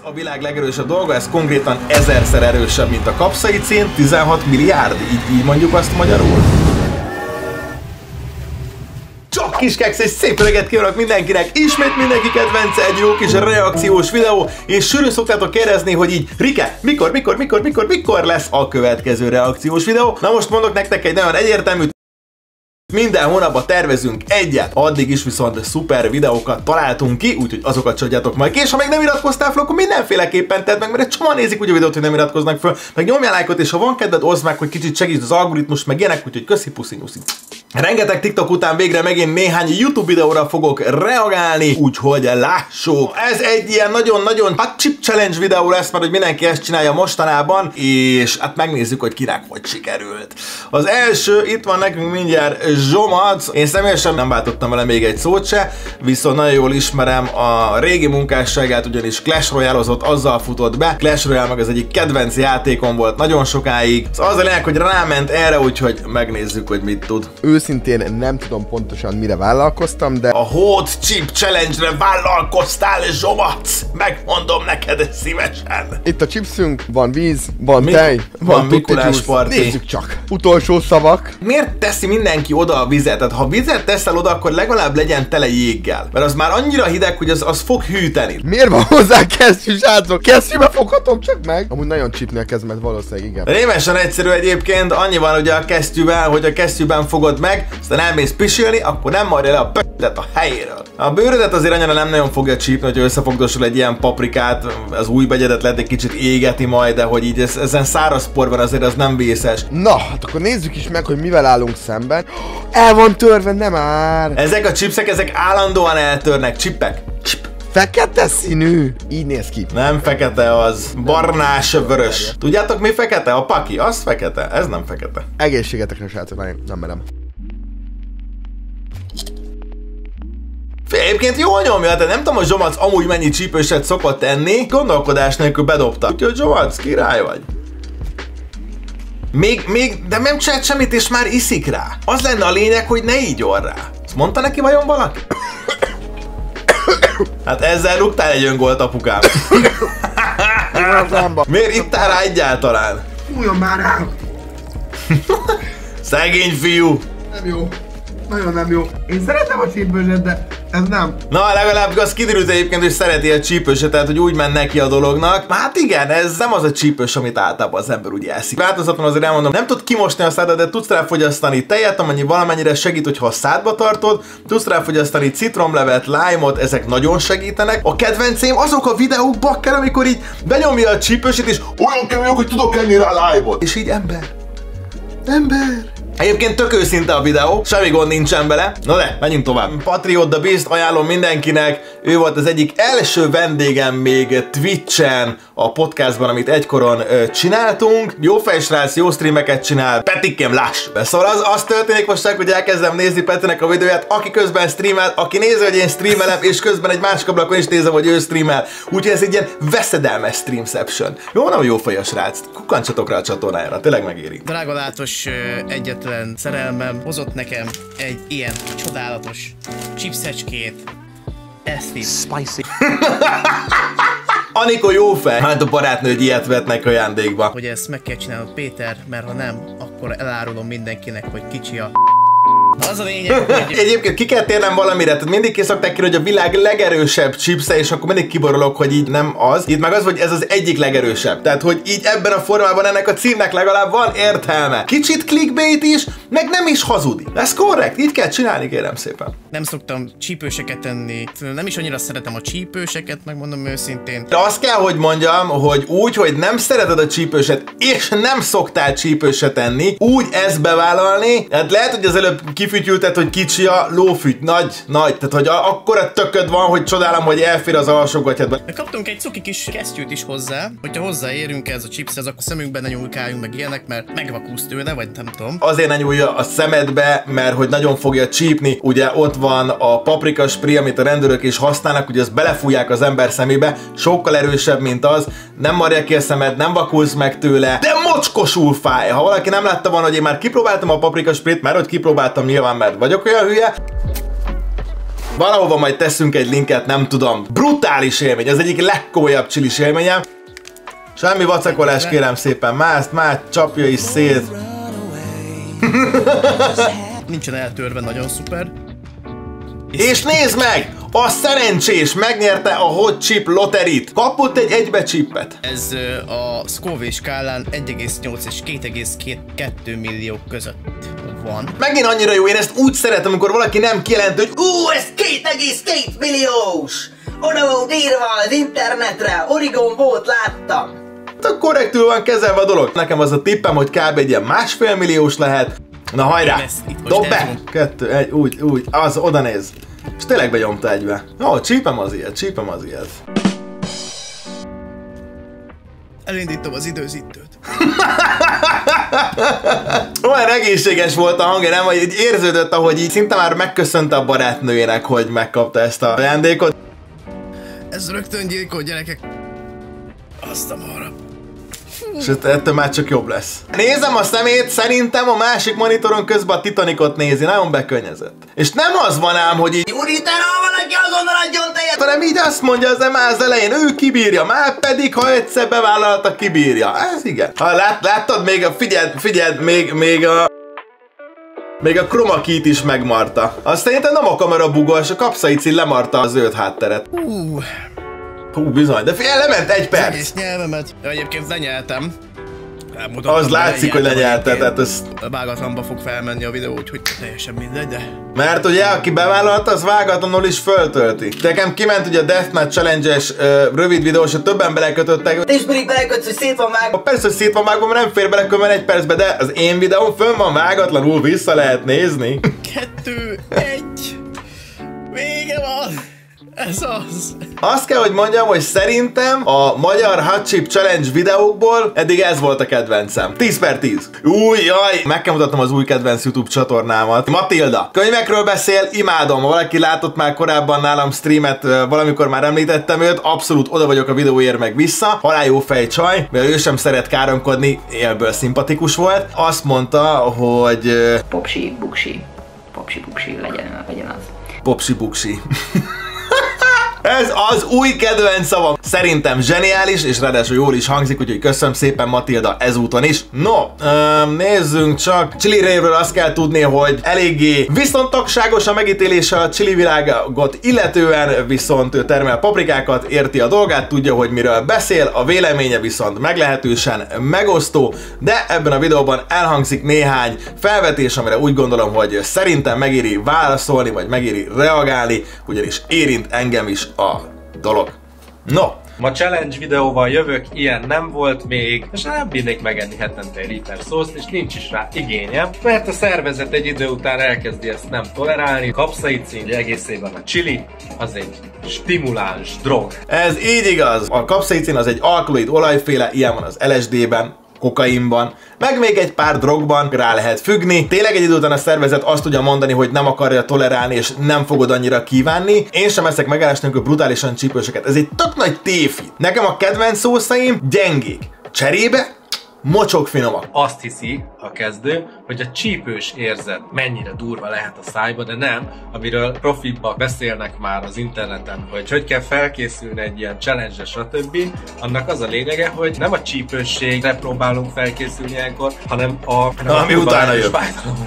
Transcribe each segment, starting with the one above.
a világ legerősebb dolga, ez konkrétan 1000-szer erősebb, mint a kapszaicin, 16 milliárd, így mondjuk azt magyarul. Csak kis keksz, és szép reggelt kívánok mindenkinek, ismét mindenki kedvence egy jó kis reakciós videó, és sűrűn szoktátok kérdezni, hogy így Rike, mikor lesz a következő reakciós videó? Na most mondok nektek egy nagyon egyértelmű. Minden hónapban tervezünk egyet, addig is viszont szuper videókat találtunk ki, úgyhogy azokat csodjátok majd ki, és ha még nem iratkoztál fel, akkor mindenféleképpen tedd meg, mert egy csomóan nézik úgy a videót, hogy nem iratkoznak fel, meg nyomjál lájkot, és ha van kedved, oszd meg, hogy kicsit segítsd az algoritmus, meg ilyenek, úgyhogy köszi, puszi, nyuszi. Rengeteg TikTok után végre megint néhány YouTube videóra fogok reagálni, úgyhogy lássuk. Ez egy ilyen nagyon-nagyon chip challenge videó lesz, mert hogy mindenki ezt csinálja mostanában, és hát megnézzük, hogy kinek hogy sikerült. Az első, itt van nekünk mindjárt Zsomac. Én személyesen nem váltottam vele még egy szót se, viszont nagyon jól ismerem a régi munkásságát, ugyanis Clash Royale-ozott, azzal futott be. Clash Royale meg az egyik kedvenc játékom volt nagyon sokáig. Szóval az a lényeg, hogy ráment erre, úgyhogy megnézzük, hogy mit tud. Őszintén nem tudom pontosan mire vállalkoztam, de... A Hot Chip Challenge-re vállalkoztál, Zsomac! Megmondom neked szívesen! Itt a chipsünk, van víz, van tej, van Mikulás parti. Nézzük csak! Utolsó szavak. Miért teszi mindenki oda a vizet? Tehát ha vizet teszel oda, akkor legalább legyen tele jéggel. Mert az már annyira hideg, hogy az fog hűteni. Miért van hozzá kesztyű, srácok? Kesztyűbe foghatom csak meg? Amúgy nagyon csípni a kezemet, valószínűleg igen. Rémesen egyszerű egyébként, annyi van ugye a kesztyűvel, hogy a kesztyűben fogod meg, aztán elmész pisilni, akkor nem marja le a p***et a helyéről. A bőrödet azért annyira nem nagyon fogja csípni, hogy összefogdosul egy ilyen paprikát, az új begyedet lehet egy kicsit égeti majd, de hogy így ezen száraz porban azért az nem vészes. Na, hát akkor nézzük is meg, hogy mivel állunk szemben. El van törve, nem már! Ezek a chipsek, ezek állandóan eltörnek, csipek. Fekete színű. Így néz ki. Nem fekete az. Barnás, vörös. Tudjátok mi fekete? A paki. Az fekete. Ez nem fekete. Egészségetekre, srácok, nem merem. Egyébként jól nyomja, de nem tudom, hogy Zsomac amúgy mennyi csípőset szokott enni. Gondolkodás nélkül bedobta. Úgyhogy Zsomac, király vagy. De nem csinált semmit, és már iszik rá. Az lenne a lényeg, hogy ne ígyon rá. Ezt mondta neki vajon valaki? Hát ezzel rúgtál egy öngolt, apukám. Miért ittál rá egyáltalán? Fújjon már rá! Szegény fiú! Nem jó. Nagyon nem jó. Én szeretem a csípőset, de ez nem. Na, legalább az kiderült egyébként, hogy szereti a csípőset, tehát hogy úgy ment neki a dolognak. Hát igen, ez nem az a csípős, amit általában az ember úgy eszik. Változatlan azért elmondom, nem tud kimosni a szádat, de tudsz rá fogyasztani tejet, amennyi valamennyire segít, hogyha a szádba tartod. Tudsz rá fogyasztani citromlevet, lime-ot, ezek nagyon segítenek. A kedvencém azok a videók bakker, amikor így benyomja a csípőset, és olyan kemény, hogy tudok enni rá lime-ot. És így ember. Egyébként tök őszinte a videó, semmi gond nincsen bele. Na de, menjünk tovább. Patriot the Beast ajánlom mindenkinek. Ő volt az egyik első vendégem még Twitchen, a podcastban, amit egykoron csináltunk. Jó fejsrác, jó streameket csinál. Petikem, láss! Szóval az történik most, hogy elkezdem nézni Petinek a videóját, aki közben streamel, aki nézi, hogy én streamelem, és közben egy másik ablakon is nézem, hogy ő streamel. Úgyhogy ez egy ilyen veszedelmes streamception. Jó, nem jó fej a srác. Kukkantsatok rá a csatornájára, tényleg megéri. Drága látos, egyetlen szerelmem hozott nekem egy ilyen csodálatos chipszecskét. Ezt is. Spicy. Anikó jó fej. Hát a barátnőd ilyet vetnek ajándékba. Hogy ezt meg kell csinálnod, Péter, mert ha nem, akkor elárulom mindenkinek, hogy kicsi a az a lényeg, hogy... Egyébként ki kell térnem valamire, tehát mindig ki szokták kérni, hogy a világ legerősebb chipsze, és akkor mindig kiborulok, hogy így nem az. Itt meg az, hogy ez az egyik legerősebb. Tehát, hogy így ebben a formában ennek a címnek legalább van értelme. Kicsit clickbait is, meg nem is hazudi. Ez korrekt, így kell csinálni, kérem szépen. Nem szoktam csípőseket enni, nem is annyira szeretem a csípőseket, megmondom őszintén. De azt kell, hogy mondjam, hogy úgy, hogy nem szereted a csípőset, és nem szoktál csípőset enni, úgy ezt bevállalni, hát lehet, hogy az előbb kifütyülted, hogy kicsi a lófüty, nagy, tehát hogy akkora tököd van, hogy csodálom, hogy elfér az alsógatyádba. Kaptunk egy cuki kis kesztyűt is hozzá, hogyha hozzáérünk ez a chipshez, akkor szemünkben ne nyúlkáljunk meg ilyenek, mert megvakulsz tőle, vagy nem tudom. Azért ne nyúlja a szemedbe, mert hogy nagyon fogja csípni, ugye ott van a paprika spray, amit a rendőrök is használnak, hogy azt belefújják az ember szemébe, sokkal erősebb, mint az, nem marja ki a szemed, nem vakulsz meg tőle, de mocskosul fáj. Ha valaki nem látta volna, hogy én már kipróbáltam a paprika sprayt, mert hogy kipróbáltam nyilván, mert vagyok olyan hülye. Valahova majd teszünk egy linket, nem tudom. Brutális élmény, az egyik legkomolyabb csilis élményem. Semmi vacakolás, kérem szépen, már csapja is szét. Nincsen eltörve, nagyon szuper. És nézd meg! A szerencsés megnyerte a Hot Chip Lotterit. Kapott egy egybecsipet. Ez a Scoville skálán 1,8 és 2,2 millió között van. Megint annyira jó, én ezt úgy szeretem, amikor valaki nem kijelenti, hogy ez 2,2 milliós! Oda volt írva az internetre, Oregon volt, láttam. Korrektül van kezelve a dolog. Nekem az a tippem, hogy kb. Egy ilyen 1,5 milliós lehet. Na hajrá! Dob be! 2, 1, úgy, az oda néz. És tényleg benyomta egybe. Ó, csípem az ilyet. Elindítom az időzítőt. Olyan egészséges volt a hangja, nem? Hogy érződött, ahogy így szinte már megköszönte a barátnőjének, hogy megkapta ezt a ajándékot. Ez rögtön gyilkol, gyerekek. Azt a marra. És ettől már csak jobb lesz. Nézem a szemét, szerintem a másik monitoron közben a Titanicot nézi, nagyon bekönnyezett. És nem az van ám, hogy így úristen, ha valaki azonnal adjon tejet, hanem így azt mondja az EMA az elején, ő kibírja, már pedig, ha egyszer bevállalta, kibírja. Ez igen. Ha láttad, még a, figyeld, még a chroma keyt is megmarta. Azt szerintem nem a kamera bugos, a kapszaicin lemarta a zöld hátteret. Hú, bizony, de fél, lement 1 perc. Egész nyelvemet. Egyébként lenyeltem. Az látszik, hogy lenyelted, tehát ez... Vágatlanba fog felmenni a videó, úgyhogy teljesen mindegy, de... Mert ugye, aki bevállalta, az vágatlanul is föltölti. Nekem kiment ugye a Deathmatch Challenge-es rövid videós, hogy többen belekötöttek. És pedig belekötsz, hogy szét van vágva. Persze, hogy szét van vágva, mert nem fér bele kömmel 1 percbe, de az én videóm fönn van vágatlanul, vissza lehet nézni. 2, 1... Vége van! Ez az! Azt kell, hogy mondjam, hogy szerintem a magyar Hot Chip Challenge videókból eddig ez volt a kedvencem. 10/10. Új, jaj! Meg kell mutatnom az új kedvenc YouTube csatornámat. Matilda. Könyvekről beszél, imádom. Ha valaki látott már korábban nálam streamet, valamikor már említettem őt, abszolút oda vagyok a videóért meg vissza. Halál jó fej csaj, mert ő sem szeret káromkodni, élből szimpatikus volt. Azt mondta, hogy... Popsi, buksi, legyen az. Popsi, buksi. Ez az új kedvenc szavam. Szerintem zseniális, és ráadásul jól is hangzik, úgyhogy köszönöm szépen Matilda ezúton is. No, nézzünk csak. Chili Rave-ről azt kell tudni, hogy eléggé viszontagságos a megítélése a chili világot illetően, viszont ő termel paprikákat, érti a dolgát, tudja, hogy miről beszél, a véleménye viszont meglehetősen megosztó, de ebben a videóban elhangzik néhány felvetés, amire úgy gondolom, hogy szerintem megéri válaszolni, vagy megéri reagálni, ugyanis érint engem is a dolog. No! Ma challenge videóval jövök, ilyen nem volt még, és nem bírnék megenni hetente egy liter szószt, és nincs is rá igényem, mert a szervezet egy idő után elkezdi ezt nem tolerálni. Kapszaicin, egészében a chili, az egy stimuláns drog. Ez így igaz. A kapszaicin az egy alkaloid olajféle, ilyen van az LSD-ben, kokainban, meg még egy pár drogban rá lehet függni. Tényleg egy idő után a szervezet azt tudja mondani, hogy nem akarja tolerálni, és nem fogod annyira kívánni. Én sem eszek megállás nélkül brutálisan csípőseket. Ez egy tök nagy tévhit. Nekem a kedvenc szószaim gyengék. Cserébe mocsok finomak. Azt hiszi a kezdő, hogy a csípős érzet mennyire durva lehet a szájba, de nem, amiről profitba beszélnek már az interneten, hogy kell felkészülni egy ilyen challenge-re, stb. Annak az a lényege, hogy nem a csípősségre próbálunk felkészülni ilyenkor, hanem ami utána jön.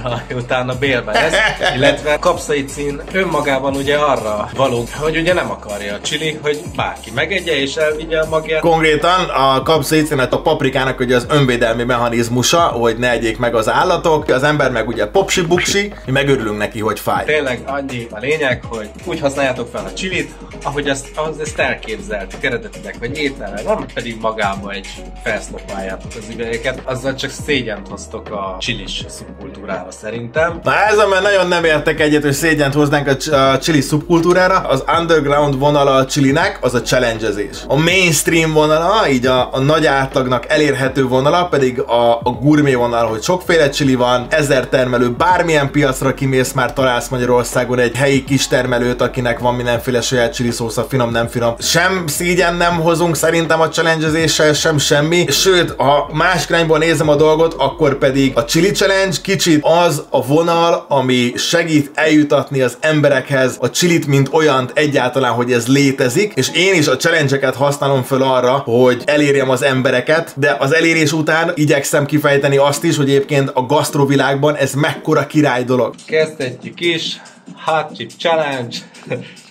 Ami utána bélben lesz, illetve kapszaicin önmagában ugye arra való, hogy ugye nem akarja a chili, hogy bárki megegye és elvigye a magját. Konkrétan a kapszaicinet a paprikának ugye az önvédelmi mechanizmusa, hogy ne egyék meg az állatok, az ember meg ugye popsi-buksi, mi megörülünk neki, hogy fáj. Tényleg annyi a lényeg, hogy úgy használjátok fel a chilit, ahogy ezt elképzeltük eredetileg, vagy ételre, nem pedig magába egy felszlopáljátok az üvegeket, azzal csak szégyent hoztok a chilis szubkultúrára szerintem. Na ezzel már nagyon nem értek egyet, hogy szégyent hoznánk a chili szubkultúrára. Az underground vonala a chilinek az a challengezés. A mainstream vonala, így a nagy átlagnak elérhető vonala pedig a gourmet vonal, hogy sokféle chili van, 1000 termelő, bármilyen piacra kimész, már találsz Magyarországon egy helyi kistermelőt, akinek van mindenféle saját chili chili szósza, finom, nem finom. Sem szégyen nem hozunk szerintem a challenge-ezéssel, sem semmi. Sőt, ha más irányból nézem a dolgot, akkor pedig a chili challenge kicsit az a vonal, ami segít eljutatni az emberekhez a chilit, mint olyant egyáltalán, hogy ez létezik, és én is a challenge-eket használom föl arra, hogy elérjem az embereket, de az elérés után igyekszem kifejteni azt is, hogy egyébként a gasztrovilágban ez mekkora király dolog. Kezdhetjük is. Hot Chip Challenge.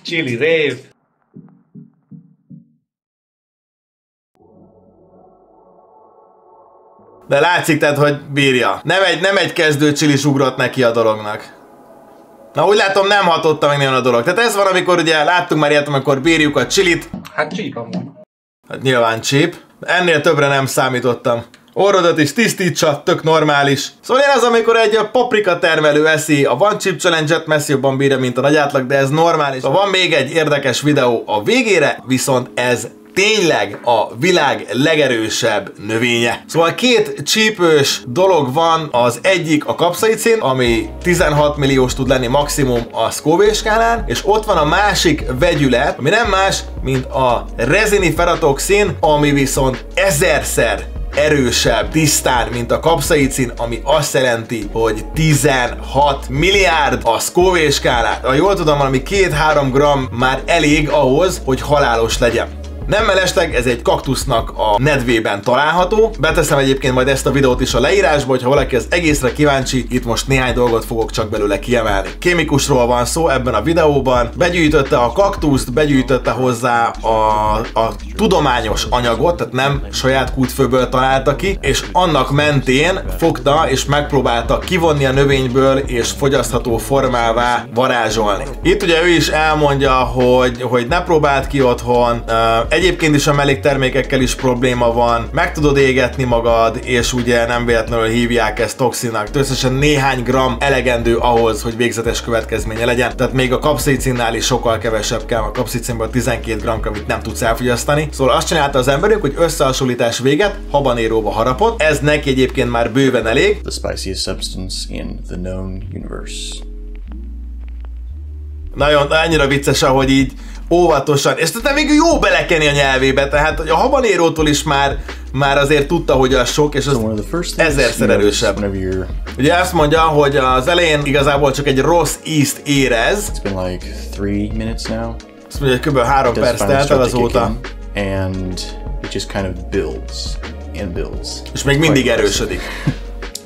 Chili Rave. De látszik tehát, hogy bírja. Nem egy kezdő csilis ugrott neki a dolognak. Na úgy látom, nem hatotta meg nagyon a dolog. Tehát ez van, amikor ugye láttunk már ilyet, amikor bírjuk a csilit. Hát cheap amúgy. Hát nyilván cheap. Ennél többre nem számítottam. Orrodat is tisztítsa, tök normális. Szóval én az, amikor egy paprika termelő eszi a One Chip Challenge-et, messzi jobban bírja, mint a nagy átlag, de ez normális. Van még egy érdekes videó a végére, viszont ez tényleg a világ legerősebb növénye. Szóval két csípős dolog van, az egyik a kapszaicin, ami 16 milliós tud lenni maximum a Scoville skálán, és ott van a másik vegyület, ami nem más, mint a reziniferatoxin, ami viszont 1000-szer erősebb tisztán, mint a kapszaicin, ami azt jelenti, hogy 16 milliárd a Scoville skálán. Ha jól tudom, valami 2-3 gram már elég ahhoz, hogy halálos legyen. Nem mellesleg, ez egy kaktusznak a nedvében található. Beteszem egyébként majd ezt a videót is a leírásba, hogyha valaki az egészre kíváncsi, itt most néhány dolgot fogok csak belőle kiemelni. Kémikusról van szó ebben a videóban. Begyűjtötte a kaktuszt, begyűjtötte hozzá a tudományos anyagot, tehát nem saját kútfőből találta ki, és annak mentén fogta és megpróbálta kivonni a növényből és fogyasztható formává varázsolni. Itt ugye ő is elmondja, hogy ne próbáld ki otthon, egyébként is a melléktermékekkel is probléma van, meg tudod égetni magad, és ugye nem véletlenül hívják ezt toxinnak. Összesen néhány gram elegendő ahhoz, hogy végzetes következménye legyen. Tehát még a kapszaicinnál is sokkal kevesebb kell, a kapszaicinból 12 gram, amit nem tudsz elfogyasztani. Szóval azt csinálta az emberünk, hogy összehasonlítás véget habanéróba harapott. Ez neki egyébként már bőven elég. The spiciest substance in the known universe. Nagyon, annyira vicces, ahogy így óvatosan, és tehát még jó belekeni a nyelvébe, tehát a habanérótól is már azért tudta, hogy az sok, és az 1000-szer erősebb. Ugye azt mondja, hogy az elején igazából csak egy rossz ízt érez. It's been like 3 minutes now. Azt mondja, hogy kb. 3 perc telt el azóta. And it just kind of builds and builds. És még mindig erősödik.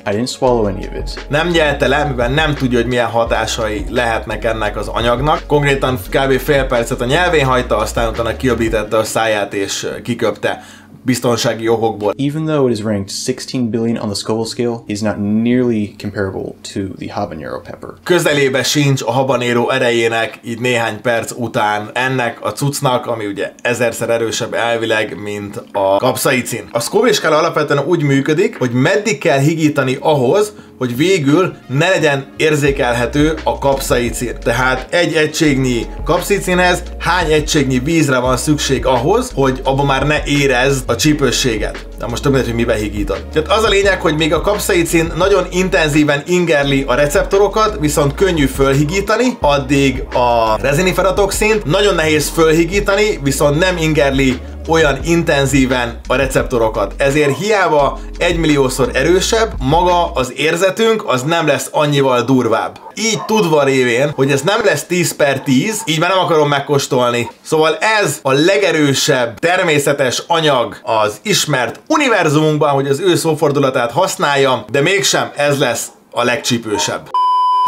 I didn't swallow any of it. Nem nyelte le, mivel nem tudja, hogy milyen hatásai lehetnek ennek az anyagnak. Konkrétan kb. Fél percet a nyelvén hagyta, aztán utána kiöblítette a száját és kiköpte biztonsági okokból. Even though it is ranked 16 billion on the Scoville scale, it is not nearly comparable to the habanero pepper. Közelébe sincs a habanero erejének így néhány perc után ennek a cuccnak, ami ugye 1000-szer erősebb elvileg, mint a kapszaicin. A Scoville skála alapvetően úgy működik, hogy meddig kell higítani ahhoz, hogy végül ne legyen érzékelhető a kapszaicin. Tehát egy egységnyi kapszaicinhez hány egységnyi vízre van szükség ahhoz, hogy abban már ne érezd a csípősséget. De most több mindegy, hogy miben higítod. Tehát az a lényeg, hogy még a kapszaicin nagyon intenzíven ingerli a receptorokat, viszont könnyű fölhigítani, addig a reziniferatoxint nagyon nehéz fölhigítani, viszont nem ingerli olyan intenzíven a receptorokat. Ezért hiába 1 milliószor erősebb, maga az érzetünk az nem lesz annyival durvább. Így tudva révén, hogy ez nem lesz 10/10, így már nem akarom megkóstolni. Szóval ez a legerősebb természetes anyag az ismert univerzumunkban, hogy az ő szófordulatát használjam, de mégsem ez lesz a legcsípősebb.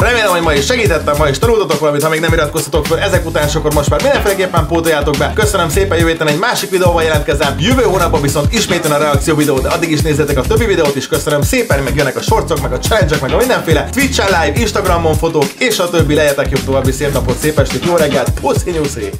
Remélem, hogy ma is segítettem, ma is tanultatok valamit, ha még nem iratkoztatok fel ezek után, akkor most már mindenféleképpen pótoljátok be. Köszönöm szépen, jövő héten egy másik videóval jelentkezem, jövő hónapban viszont ismétlen a reakció videó, de addig is nézzetek a többi videót is. Köszönöm szépen, meg jönnek a shortsok, meg a challenge-ek, meg a mindenféle Twitch-en live, Instagramon fotók, és a többi. Legyetek jobb, további szép napot, szép estét, jó reggelt, puszi nyuszi!